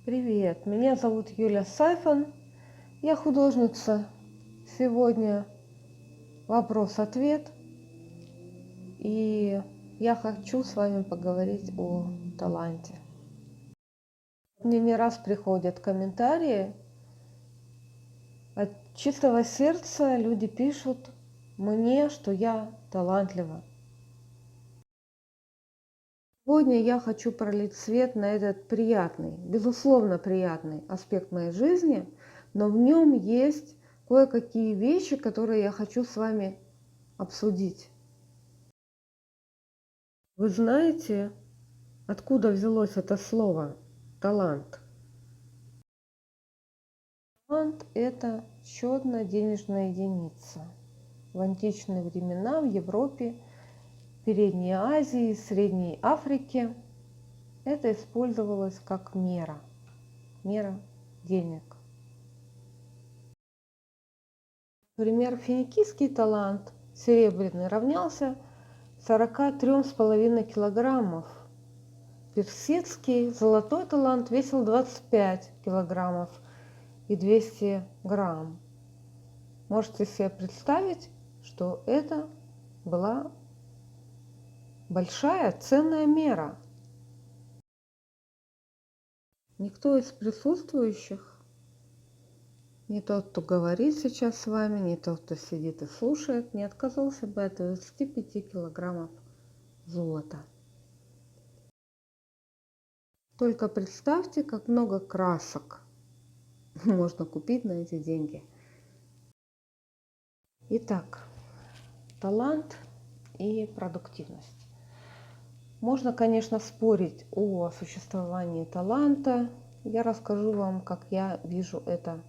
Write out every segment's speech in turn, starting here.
Привет, меня зовут Юля Сайфан, я художница. Сегодня вопрос-ответ, и я хочу с вами поговорить о таланте. Мне не раз приходят комментарии, от чистого сердца люди пишут мне, что я талантлива. Сегодня я хочу пролить свет на этот приятный, безусловно приятный аспект моей жизни, но в нем есть кое-какие вещи, которые я хочу с вами обсудить. Вы знаете, откуда взялось это слово «талант»? Талант – это счетно-денежная единица. В античные времена в Европе, Передней Азии, Средней Африке это использовалось как мера денег. Например, финикийский талант серебряный равнялся 43,5 килограммов. Персидский золотой талант весил 25 килограммов и 200 грамм. Можете себе представить, что это была большая ценная мера. Никто из присутствующих, не тот, кто говорит сейчас с вами, не тот, кто сидит и слушает, не отказался бы от 25 килограммов золота. Только представьте, как много красок можно купить на эти деньги. Итак, талант и продуктивность. Можно, конечно, спорить о существовании таланта. Я расскажу вам, как я вижу это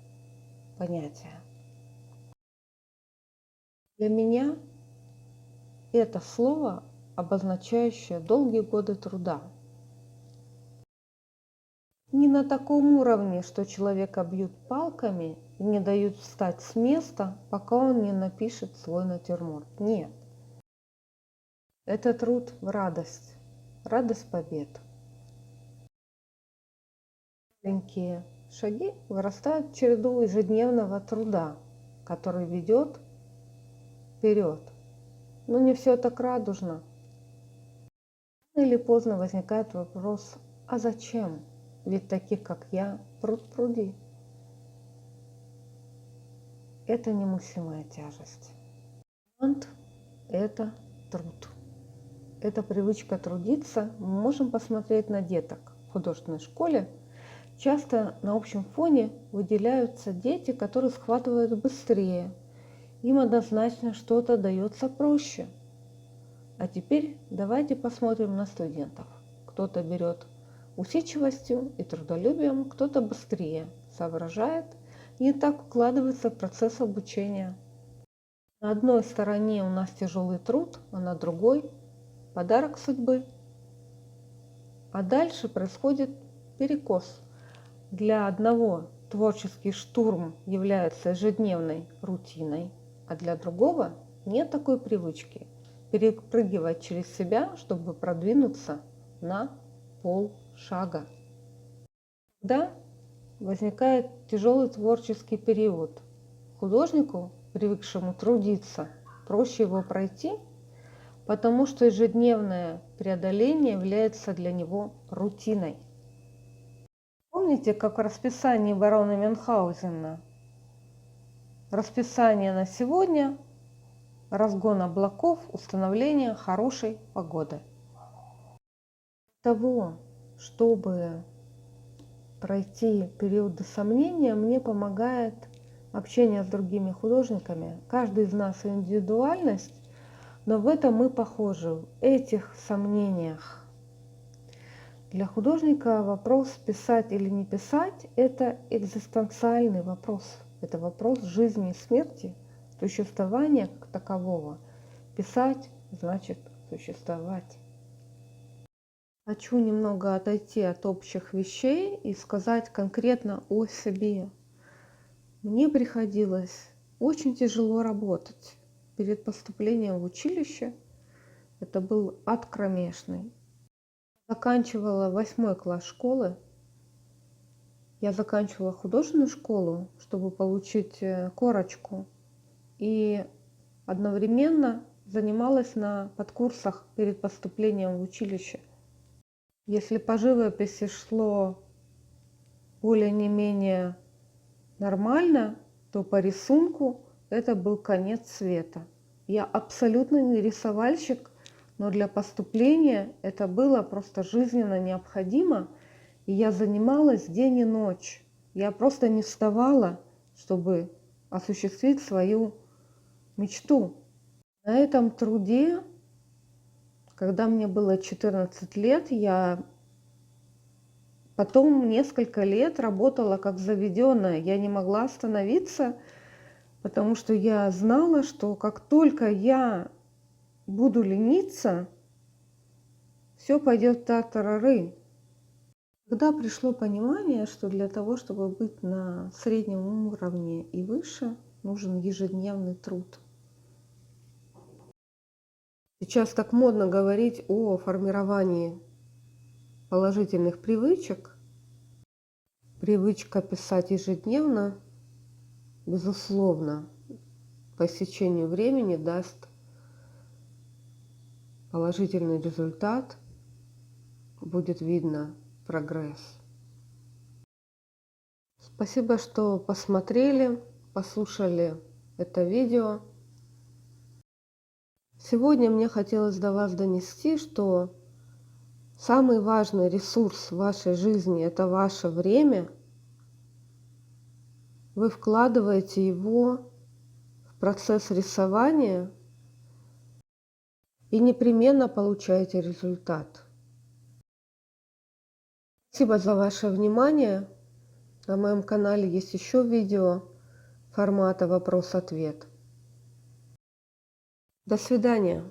понятие. Для меня это слово, обозначающее долгие годы труда. Не на таком уровне, что человека бьют палками и не дают встать с места, пока он не напишет свой натюрморт. Нет. Это труд в радость побед. Маленькие шаги вырастают в череду ежедневного труда, который ведет вперед. Но не все так радужно. Рано или поздно возникает вопрос, а зачем? Ведь таких, как я, пруд-пруди. Это немыслимая тяжесть. Талант – это труд. Это привычка трудиться. Мы можем посмотреть на деток в художественной школе. Часто на общем фоне выделяются дети, которые схватывают быстрее. Им однозначно что-то дается проще. А теперь давайте посмотрим на студентов. Кто-то берет усидчивостью и трудолюбием, кто-то быстрее соображает и не так вкладывается в процесс обучения. На одной стороне у нас тяжелый труд, а на другой – подарок судьбы. А дальше происходит перекос. Для одного творческий штурм является ежедневной рутиной, а для другого нет такой привычки перепрыгивать через себя, чтобы продвинуться на полшага. Тогда возникает тяжелый творческий период. Художнику, привыкшему трудиться, проще его пройти, потому что ежедневное преодоление является для него рутиной. Помните, как в расписании барона Мюнхгаузена? Расписание на сегодня: разгон облаков, установление хорошей погоды. Для того, чтобы пройти периоды сомнения, мне помогает общение с другими художниками. Каждый из нас индивидуальность, но в этом мы похожи, в этих сомнениях. Для художника вопрос писать или не писать – это экзистенциальный вопрос. Это вопрос жизни и смерти, существования как такового. Писать значит существовать. Хочу немного отойти от общих вещей и сказать конкретно о себе. Мне приходилось очень тяжело работать. Перед поступлением в училище это был ад кромешный. Заканчивала 8 класс школы. Я заканчивала художественную школу, чтобы получить корочку, и одновременно занималась на подкурсах перед поступлением в училище. Если по живописи шло более не менее нормально, то по рисунку это был конец света. Я абсолютно не рисовальщик, но для поступления это было просто жизненно необходимо. И я занималась день и ночь. Я просто не вставала, чтобы осуществить свою мечту. На этом труде, когда мне было 14 лет, я потом несколько лет работала как заведенная. Я не могла остановиться, потому что я знала, что как только я буду лениться, все пойдет тартарары. Когда пришло понимание, что для того, чтобы быть на среднем уровне и выше, нужен ежедневный труд. Сейчас так модно говорить о формировании положительных привычек. Привычка писать ежедневно, безусловно, по истечению времени даст положительный результат, будет видно прогресс. Спасибо, что посмотрели, послушали это видео. Сегодня мне хотелось до вас донести, что самый важный ресурс в вашей жизни – это ваше время. Вы вкладываете его в процесс рисования и непременно получаете результат. Спасибо за ваше внимание. На моем канале есть еще видео формата вопрос-ответ. До свидания.